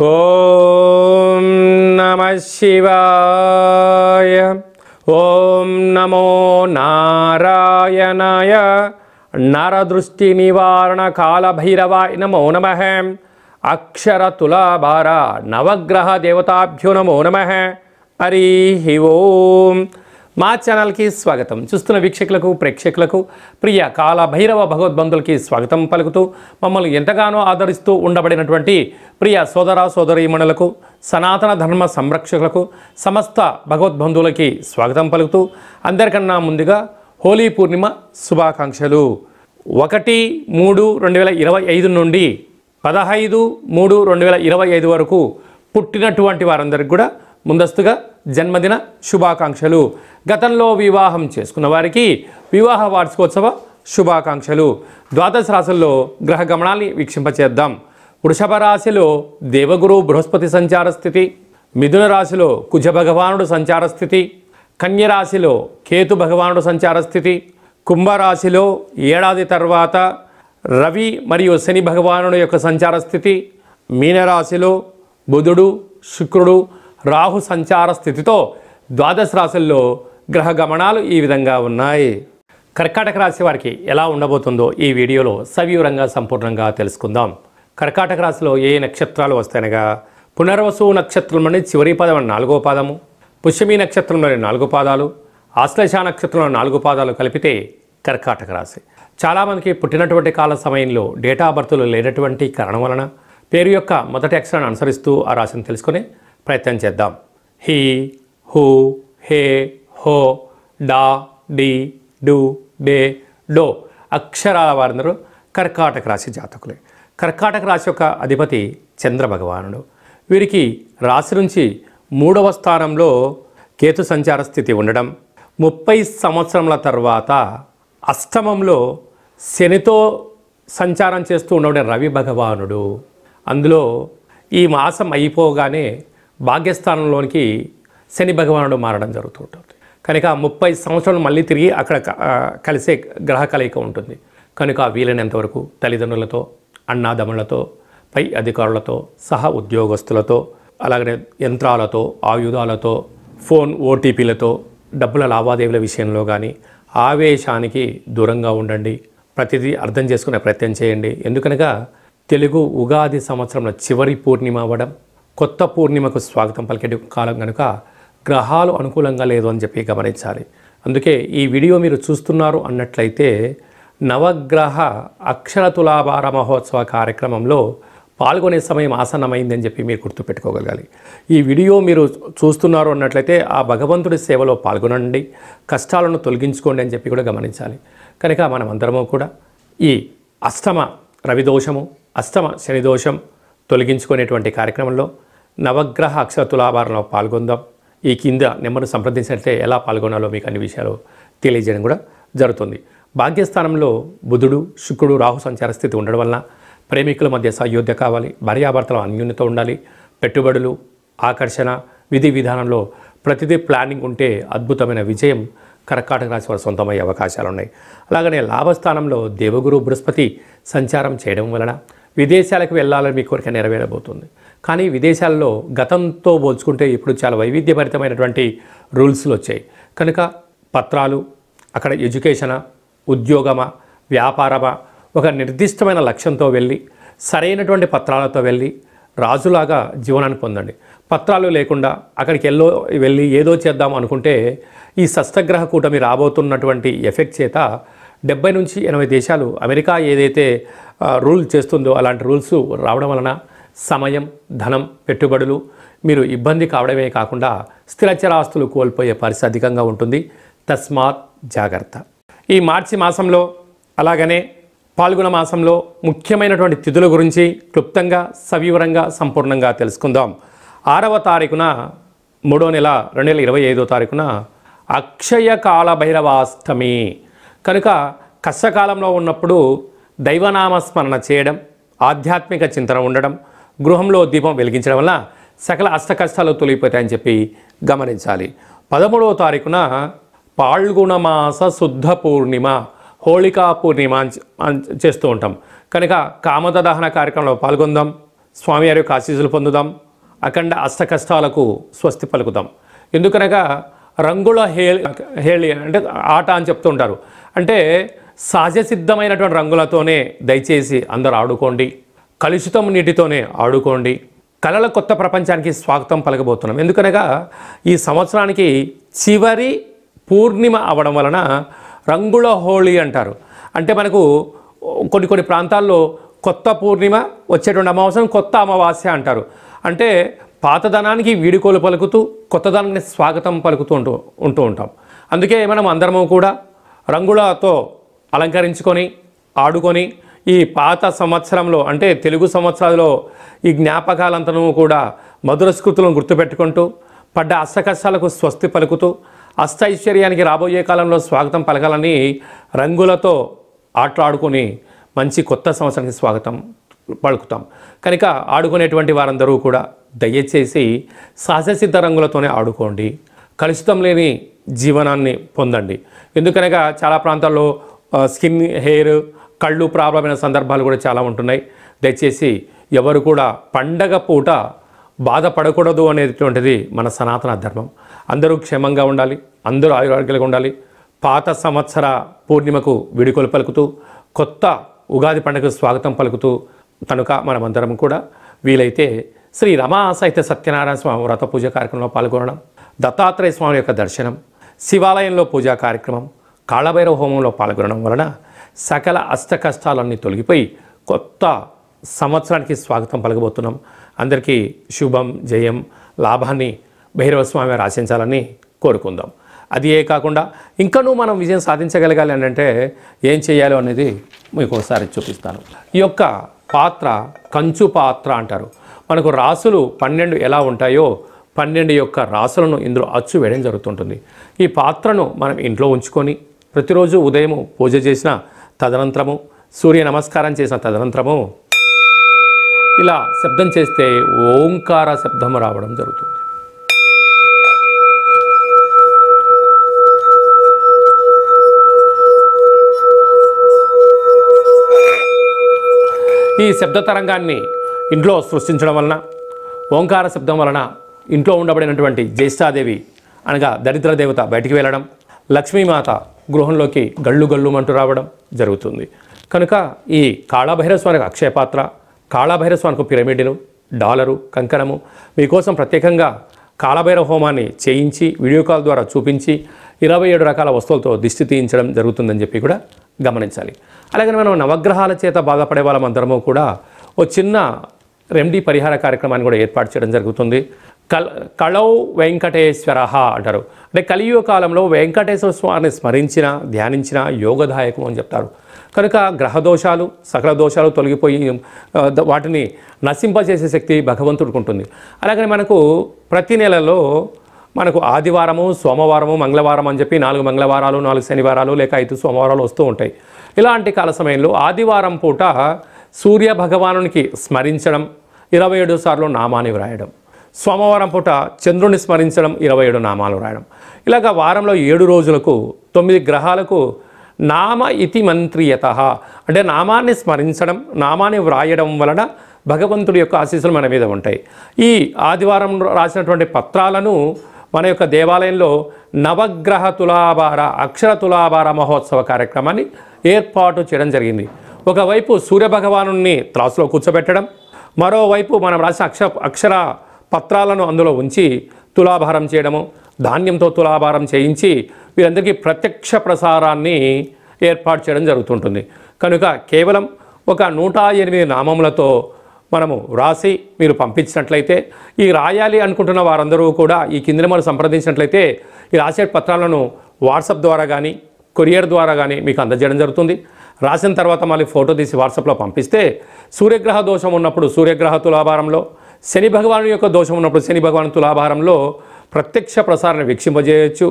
ఓం నమః శివాయ. ఓం నమో నారాయణాయ. నరదృష్టి నివారణ కాళభైరవాయ నమో నమః. అక్షర తులాభార నవగ్రహ దేవతాభ్యో నమో నమః. హరి ఓం. మా ఛానల్కి స్వాగతం. చూస్తున్న వీక్షకులకు ప్రేక్షకులకు ప్రియ కాళభైరవ భగవద్బంధులకి స్వాగతం పలుకుతూ మమ్మల్ని ఎంతగానో ఆదరిస్తూ ఉండబడినటువంటి ప్రియ సోదర సోదరీమణులకు సనాతన ధర్మ సంరక్షకులకు సమస్త భగవద్బంధువులకి స్వాగతం పలుకుతూ అందరికన్నా ముందుగా హోలీ పూర్ణిమ శుభాకాంక్షలు. 1-3-2025 నుండి 15-3-2025 వరకు పుట్టినటువంటి వారందరికీ కూడా ముందస్తుగా జన్మదిన శుభాకాంక్షలు. గతంలో వివాహం చేసుకున్న వారికి వివాహ వార్షికోత్సవ శుభాకాంక్షలు. ద్వాదశ రాశుల్లో గ్రహ గమనాల్ని వీక్షింపచేద్దాం. వృషభ రాశిలో దేవగురు బృహస్పతి సంచార స్థితి, మిథున రాశిలో కుజ భగవానుడు సంచార స్థితి, కన్య రాశిలో కేతు భగవానుడు సంచార స్థితి, కుంభరాశిలో ఏడాది తర్వాత రవి మరియు శని భగవానుడు యొక్క సంచార స్థితి, మీనరాశిలో బుధుడు శుక్రుడు రాహు సంచార స్థితితో ద్వాదశ రాశుల్లో గ్రహ గమనాలు ఈ విధంగా ఉన్నాయి. కర్కాటక రాశి వారికి ఎలా ఉండబోతుందో ఈ వీడియోలో సవివరంగా సంపూర్ణంగా తెలుసుకుందాం. కర్కాటక రాశిలో ఏ నక్షత్రాలు వస్తాయనగా పునర్వసు నక్షత్రంలోని చివరి పదం 4వ పాదము, పుష్యమి నక్షత్రంలోని 4 పాదాలు, ఆశ్లేష నక్షత్రంలో 4 పాదాలు కలిపితే కర్కాటక రాశి. చాలామందికి పుట్టినటువంటి కాల సమయంలో డేటా బర్త్లు లేనటువంటి కారణం వలన పేరు యొక్క మొదటి అక్షరాన్ని అనుసరిస్తూ ఆ రాశిని తెలుసుకునే ప్రయత్నం చేద్దాం. హీ, హూ, హే, హో, డా, డి, డు, డే, డో అక్షరాల వారందరూ కర్కాటక రాశి జాతకులే. కర్కాటక రాశి యొక్క అధిపతి చంద్ర భగవానుడు. వీరికి రాశి నుంచి 3వ స్థానంలో కేతు సంచార స్థితి ఉండడం, 30 సంవత్సరముల తర్వాత అష్టమంలో శనితో సంచారం చేస్తూ ఉండడం రవి భగవానుడు. అందులో ఈ మాసం అయిపోగానే భాగ్యస్థానంలోనికి శని భగవానుడు మారడం జరుగుతూ ఉంటుంది. కనుక 30 సంవత్సరాలు మళ్ళీ తిరిగి అక్కడ కలిసే గ్రహ కలయిక ఉంటుంది. కనుక వీలైనంతవరకు తల్లిదండ్రులతో, అన్నాదమ్ములతో, పై అధికారులతో, సహ ఉద్యోగస్తులతో, అలాగనే యంత్రాలతో, ఆయుధాలతో, ఫోన్ ఓటీపీలతో, డబ్బుల లావాదేవీల విషయంలో కానీ ఆవేశానికి దూరంగా ఉండండి. ప్రతిదీ అర్థం చేసుకునే ప్రయత్నం చేయండి. ఎందుకనగా తెలుగు ఉగాది సంవత్సరంలో చివరి పూర్ణిమ అవ్వడం, కొత్త పూర్ణిమకు స్వాగతం పలికే కాలం కనుక గ్రహాలు అనుకూలంగా లేదు అని చెప్పి గమనించాలి. అందుకే ఈ వీడియో మీరు చూస్తున్నారు అన్నట్లయితే నవగ్రహ అక్షర తులాభార మహోత్సవ కార్యక్రమంలో పాల్గొనే సమయం ఆసన్నమైందని చెప్పి మీరు గుర్తుపెట్టుకోగలగాలి. ఈ వీడియో మీరు చూస్తున్నారు అన్నట్లయితే ఆ భగవంతుడి సేవలో పాల్గొనండి, కష్టాలను తొలగించుకోండి అని చెప్పి కూడా గమనించాలి. కనుక మనం అందరము కూడా ఈ అష్టమ రవిదోషము, అష్టమ శనిదోషం తొలగించుకునేటువంటి కార్యక్రమంలో నవగ్రహ అక్షర తులాభారంలో పాల్గొందాం. ఈ కింద నెంబర్ను సంప్రదించినట్లయితే ఎలా పాల్గొనాలో మీకు అన్ని విషయాలు తెలియజేయడం కూడా జరుగుతుంది. భాగ్యస్థానంలో బుధుడు శుక్రుడు రాహు సంచార స్థితి ఉండడం వలన ప్రేమికుల మధ్య సయోధ్య కావాలి, భార్యాభర్తల అన్యోన్యత ఉండాలి, పెట్టుబడులు, ఆకర్షణ, విధి విధానంలో ప్రతిదీ ప్లానింగ్ ఉంటే అద్భుతమైన విజయం కర్కాటక రాశి వారు సొంతమయ్యే అవకాశాలు ఉన్నాయి. అలాగనే లాభస్థానంలో దేవగురు బృహస్పతి సంచారం చేయడం వలన విదేశాలకు వెళ్ళాలని మీ కోరిక నెరవేరబోతుంది. కానీ విదేశాల్లో గతంతో పోల్చుకుంటే ఇప్పుడు చాలా వైవిధ్యభరితమైనటువంటి రూల్స్లు వచ్చాయి. కనుక పత్రాలు, అక్కడ ఎడ్యుకేషనా, ఉద్యోగమా, వ్యాపారమా, ఒక నిర్దిష్టమైన లక్ష్యంతో వెళ్ళి సరైనటువంటి పత్రాలతో వెళ్ళి రాజులాగా జీవనాన్ని పొందండి. పత్రాలు లేకుండా అక్కడికి వెళ్ళి ఏదో చేద్దాం అనుకుంటే ఈ షష్టగ్రహ కూటమి రాబోతున్నటువంటి ఎఫెక్ట్ చేత 70 నుంచి 80 దేశాలు అమెరికా ఏదైతే రూల్ చేస్తుందో అలాంటి రూల్స్ రావడం వలన సమయం, ధనం, పెట్టుబడులు మీరు ఇబ్బంది కావడమే కాకుండా స్థిరచరాస్తులు కోల్పోయే పరిస్థితి అధికంగా ఉంటుంది. తస్మాత్ జాగ్రత్త. ఈ మార్చి మాసంలో అలాగనే పాల్గొన మాసంలో ముఖ్యమైనటువంటి తిథుల గురించి క్లుప్తంగా సవివరంగా సంపూర్ణంగా తెలుసుకుందాం. 6వ తారీఖున 3వ నెల 2025వ తారీఖున అక్షయ కాళభైరవాష్టమి. కనుక కష్టకాలంలో ఉన్నప్పుడు దైవనామస్మరణ చేయడం, ఆధ్యాత్మిక చింతన ఉండడం, గృహంలో దీపం వెలిగించడం వల్ల సకల అష్ట కష్టాలు తొలగిపోతాయని చెప్పి గమనించాలి. 13వ తారీఖున పాల్గొనమాస శుద్ధ పూర్ణిమ, హోళికా పూర్ణిమ చేస్తూ ఉంటాం. కనుక కామద దహన కార్యక్రమంలో పాల్గొందాం. స్వామివారి యొక్క ఆశీస్సులు పొందుదాం. అఖండ అష్ట కష్టాలకు స్వస్తి పలుకుదాం. ఎందుకనగా రంగుల హేళి అంటే ఆట అని చెప్తూ ఉంటారు. అంటే సహజ సిద్ధమైనటువంటి రంగులతోనే దయచేసి అందరూ ఆడుకోండి. కలుషితం నీటితోనే ఆడుకోండి. కళల కొత్త ప్రపంచానికి స్వాగతం పలకబోతున్నాం. ఎందుకనగా ఈ సంవత్సరానికి చివరి పూర్ణిమ అవడం వలన రంగుల హోళీ అంటారు. అంటే మనకు కొన్ని ప్రాంతాల్లో కొత్త పూర్ణిమ, వచ్చేటువంటి అమావాస్యను కొత్త అమావాస్య అంటారు. అంటే పాతదనానికి వీడుకోలు పలుకుతూ కొత్తదనానికి స్వాగతం పలుకుతూ ఉంటూ ఉంటాం. అందుకే మనం అందరము కూడా రంగులతో అలంకరించుకొని ఆడుకొని ఈ పాత సంవత్సరంలో అంటే తెలుగు సంవత్సరాల్లో ఈ జ్ఞాపకాలంతను కూడా మధుర స్మృతులను గుర్తుపెట్టుకుంటూ పడ్డ అష్టకష్టాలకు స్వస్తి పలుకుతూ అష్టైశ్వర్యానికి రాబోయే కాలంలో స్వాగతం పలకాలని రంగులతో ఆటలాడుకొని మంచి కొత్త సంవత్సరానికి స్వాగతం పలుకుతాం. కనుక ఆడుకునేటువంటి వారందరూ కూడా దయచేసి సహజసిద్ధ రంగులతోనే ఆడుకోండి. కలుషితం లేని జీవనాన్ని పొందండి. ఎందుకనగా చాలా ప్రాంతాల్లో స్కిన్, హెయిర్, కళ్ళు ప్రాబ్లం అయిన సందర్భాలు కూడా చాలా ఉంటున్నాయి. దయచేసి ఎవరు కూడా పండగ పూట బాధపడకూడదు అనేటువంటిది మన సనాతన ధర్మం. అందరూ క్షేమంగా ఉండాలి, అందరూ ఆరోగ్యంగా ఉండాలి. పాత సంవత్సర పూర్ణిమకు వీడుకోలు పలుకుతూ కొత్త ఉగాది పండుగకు స్వాగతం పలుకుతూ కనుక మనమందరం కూడా వీలైతే శ్రీ రమా సహిత సత్యనారాయణ స్వామి వ్రత పూజ కార్యక్రమంలో పాల్గొనడం, దత్తాత్రేయ స్వామి యొక్క దర్శనం, శివాలయంలో పూజా కార్యక్రమం, కాళభైరవ హోమంలో పాల్గొనడం వలన సకల అష్ట కష్టాలన్నీ తొలగిపోయి కొత్త సంవత్సరానికి స్వాగతం పలకబోతున్నాం. అందరికీ శుభం, జయం, లాభాన్ని భైరవ స్వామి వారు ఆశించాలని కోరుకుందాం. అది కాకుండా ఇంకనూ మనం విజయం సాధించగలగాలి అని అంటే ఏం చేయాలో అనేది మీకు ఒకసారి చూపిస్తాను. ఈ యొక్క పాత్ర కంచు పాత్ర అంటారు. మనకు రాసులు 12 ఎలా ఉంటాయో 12 యొక్క రాసులను ఇందులో అచ్చు వేయడం జరుగుతుంటుంది. ఈ పాత్రను మనం ఇంట్లో ఉంచుకొని ప్రతిరోజు ఉదయం పూజ చేసిన తదనంతరము, సూర్య నమస్కారం చేసిన తదనంతరము ఇలా శబ్దం చేస్తే ఓంకార శబ్దం రావడం జరుగుతుంది. ఈ శబ్ద తరంగాన్ని ఇంట్లో సృష్టించడం వలన, ఓంకార శబ్దం వలన ఇంట్లో ఉండబడినటువంటి జ్యేష్ఠాదేవి అనగా దరిద్ర దేవత బయటికి వెళ్ళడం, లక్ష్మీమాత గృహంలోకి గళ్ళు గళ్ళుమంటూ రావడం జరుగుతుంది. కనుక ఈ కాళభైరవ స్వామికి అక్షయపాత్ర, కాళభైరవ స్వామికి పిరమిడ్లు, డాలరు, కంకణము మీకోసం ప్రత్యేకంగా కాళభైరవ హోమాన్ని చేయించి వీడియో కాల్ ద్వారా చూపించి 27 రకాల వస్తువులతో దిష్టి తీయించడం జరుగుతుందని చెప్పి కూడా గమనించాలి. అలాగే మనం నవగ్రహాల చేత బాధపడే వాళ్ళమందరము కూడా ఓ చిన్న రెమెడీ పరిహార కార్యక్రమాన్ని కూడా ఏర్పాటు చేయడం జరుగుతుంది. కళౌ వెంకటేశ్వర అంటారు. అంటే కలియుగ కాలంలో వెంకటేశ్వర స్వామిని స్మరించిన, ధ్యానించిన యోగదాయకం అని చెప్తారు. కనుక గ్రహదోషాలు, సకల దోషాలు తొలగిపోయి వాటిని నశింపజేసే శక్తి భగవంతుడికి ఉంటుంది. అలాగని మనకు ప్రతి నెలలో మనకు ఆదివారము, సోమవారము, మంగళవారం అని చెప్పి 4 మంగళవారాలు, 4 శనివారాలు లేక 5 సోమవారాలు వస్తూ ఉంటాయి. ఇలాంటి కాల సమయంలో ఆదివారం పూట సూర్య భగవానునికి స్మరించడం, 27 సార్లు నామాన్ని వ్రాయడం, సోమవారం పూట చంద్రుని స్మరించడం, 27 నామాలు వ్రాయడం. ఇలాగ వారంలో 7 రోజులకు 9 గ్రహాలకు నామ ఇతి మంత్రియత అంటే నామాన్ని స్మరించడం, నామాన్ని వ్రాయడం వలన భగవంతుడి యొక్క ఆశీస్సులు మన మీద ఉంటాయి. ఈ ఆదివారం రాసినటువంటి పత్రాలను మన యొక్క దేవాలయంలో నవగ్రహ తులాభార, అక్షర తులాభార మహోత్సవ కార్యక్రమాన్ని ఏర్పాటు చేయడం జరిగింది. ఒకవైపు సూర్యభగవాను త్రాసులో కూర్చోబెట్టడం, మరోవైపు మనం రాసిన అక్షర పత్రాలను అందులో ఉంచి తులాభారం చేయడము, ధాన్యంతో తులాభారం చేయించి వీరందరికీ ప్రత్యక్ష ప్రసారాన్ని ఏర్పాటు చేయడం జరుగుతుంటుంది. కనుక కేవలం ఒక 108 నామములతో మనము రాసి మీరు పంపించినట్లయితే, ఈ రాయాలి అనుకుంటున్న వారందరూ కూడా ఈ కింద మనం సంప్రదించినట్లయితే ఈ రాసే పత్రాలను వాట్సాప్ ద్వారా కానీ కొరియర్ ద్వారా కానీ మీకు అందజేయడం జరుగుతుంది. రాసిన తర్వాత మళ్ళీ ఫోటో తీసి వాట్సాప్లో పంపిస్తే సూర్యగ్రహ దోషం ఉన్నప్పుడు సూర్యగ్రహ తులాభారంలో, శని భగవాను యొక్క దోషం ఉన్నప్పుడు శని భగవాను తులాభారంలో ప్రత్యక్ష ప్రసారాన్ని వీక్షింపజేయచ్చు,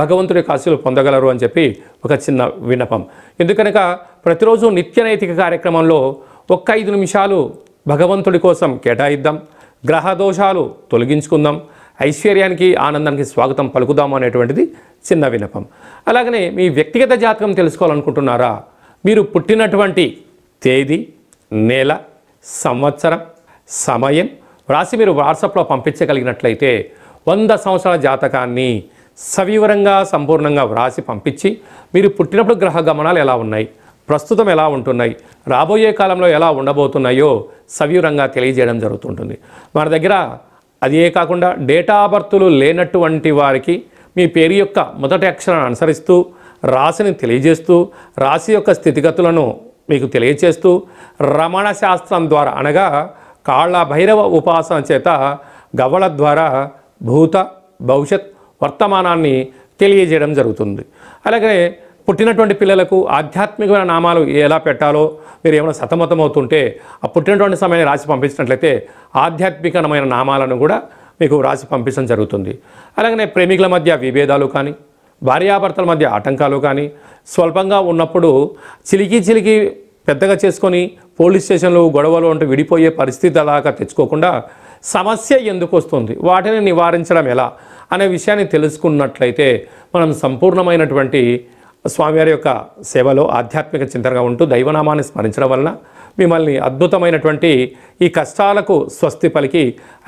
భగవంతుడి యొక్క ఆశీస్సులు పొందగలరు అని చెప్పి ఒక చిన్న విన్నపం. ఎందుకనక ప్రతిరోజు నిత్య నైతిక కార్యక్రమంలో 5 నిమిషాలు భగవంతుడి కోసం కేటాయిద్దాం, గ్రహ దోషాలు తొలగించుకుందాం, ఐశ్వర్యానికి ఆనందానికి స్వాగతం పలుకుదాం అనేటువంటిది చిన్న విన్నపం. అలాగనే మీ వ్యక్తిగత జాతకం తెలుసుకోవాలనుకుంటున్నారా? మీరు పుట్టినటువంటి తేదీ, నెల, సంవత్సరం, సమయం వ్రాసి మీరు వాట్సాప్లో పంపించగలిగినట్లయితే 100 సంవత్సరాల జాతకాన్ని సవివరంగా సంపూర్ణంగా వ్రాసి పంపించి మీరు పుట్టినప్పుడు గ్రహ గమనాలు ఎలా ఉన్నాయి, ప్రస్తుతం ఎలా ఉంటున్నాయి, రాబోయే కాలంలో ఎలా ఉండబోతున్నాయో సవివరంగా తెలియజేయడం జరుగుతుంటుంది. మన దగ్గర అదే కాకుండా డేటా ఆఫ్ బర్త్లు లేనటువంటి వారికి మీ పేరు యొక్క మొదటి అక్షరాన్ని అనుసరిస్తూ రాశిని తెలియజేస్తూ రాశి యొక్క స్థితిగతులను మీకు తెలియజేస్తూ రమణ శాస్త్రం ద్వారా అనగా కాళ్ళ భైరవ ఉపాసన చేత గవ్వల ద్వారా భూత భవిష్యత్ వర్తమానాన్ని తెలియజేయడం జరుగుతుంది. అలాగే పుట్టినటువంటి పిల్లలకు ఆధ్యాత్మికమైన నామాలు ఎలా పెట్టాలో మీరు ఏమైనా సతమతమవుతుంటే ఆ పుట్టినటువంటి సమయాన్ని రాసి పంపించినట్లయితే ఆధ్యాత్మికమైన నామాలను కూడా మీకు రాసి పంపించడం జరుగుతుంది. అలాగనే ప్రేమికుల మధ్య విభేదాలు కానీ భార్యాభర్తల మధ్య ఆటంకాలు కానీ స్వల్పంగా ఉన్నప్పుడు చిలికి పెద్దగా చేసుకొని పోలీస్ స్టేషన్లు గొడవలు అంటూ విడిపోయే పరిస్థితి అలాగా తెచ్చుకోకుండా సమస్య ఎందుకు వస్తుంది, వాటిని నివారించడం ఎలా అనే విషయాన్ని తెలుసుకున్నట్లయితే మనం సంపూర్ణమైనటువంటి స్వామివారి యొక్క సేవలో ఆధ్యాత్మిక చింతనగా ఉంటూ దైవనామాన్ని స్మరించడం వలన మిమ్మల్ని అద్భుతమైనటువంటి ఈ కష్టాలకు స్వస్తి పలికి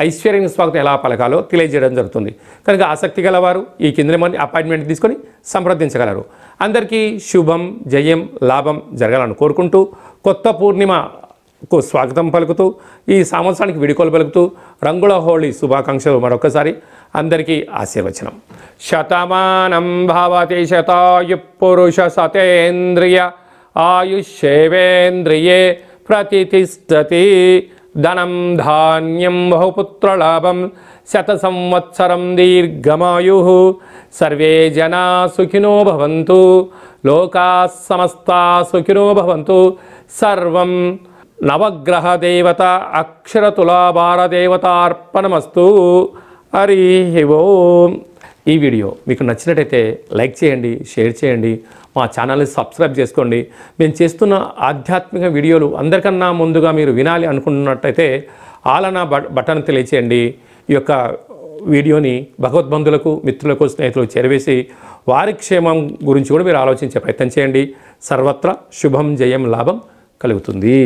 ఐశ్వర్యం స్వాగతం ఎలా పలకాలో తెలియజేయడం జరుగుతుంది. కనుక ఆసక్తి గలవారు ఈ కింద మంది అపాయింట్మెంట్ తీసుకొని సంప్రదించగలరు. అందరికీ శుభం, జయం, లాభం జరగాలని కోరుకుంటూ కొత్త పూర్ణిమకు స్వాగతం పలుకుతూ ఈ సంవత్సరానికి విడుకోలు పలుకుతూ రంగుల హోళీ శుభాకాంక్షలు మరొకసారి అందరికీ ఆశీర్వచనం. శతమానం భవతి శతాయు పురుష సతేంద్రియ ఆయుష్యేవేంద్రియే ప్రతిష్టతి. ధనం ధాన్యం బహుపుత్రలాభం శత సంవత్సరం దీర్ఘమాయు. సర్వే జనా సుఖినో భవంతు. లోకా సమస్తా సుఖినో భవంతు. సర్వం నవగ్రహ దేవత అక్షరతులాభార దేవతార్పణమస్తు. హరి ఓం. ఈ వీడియో మీకు నచ్చినట్టయితే లైక్ చేయండి, షేర్ చేయండి, మా ఛానల్ని సబ్స్క్రైబ్ చేసుకోండి. మేము చేస్తున్న ఆధ్యాత్మిక వీడియోలు అందరికన్నా ముందుగా మీరు వినాలి అనుకుంటున్నట్టయితే ఆలనా బటన్ తెలియచేయండి. ఈ యొక్క వీడియోని భగవద్బంధులకు, మిత్రులకు, స్నేహితులకు చేరవేసి వారి క్షేమం గురించి కూడా మీరు ఆలోచించే ప్రయత్నం చేయండి. సర్వత్రా శుభం, జయం, లాభం కలుగుతుంది.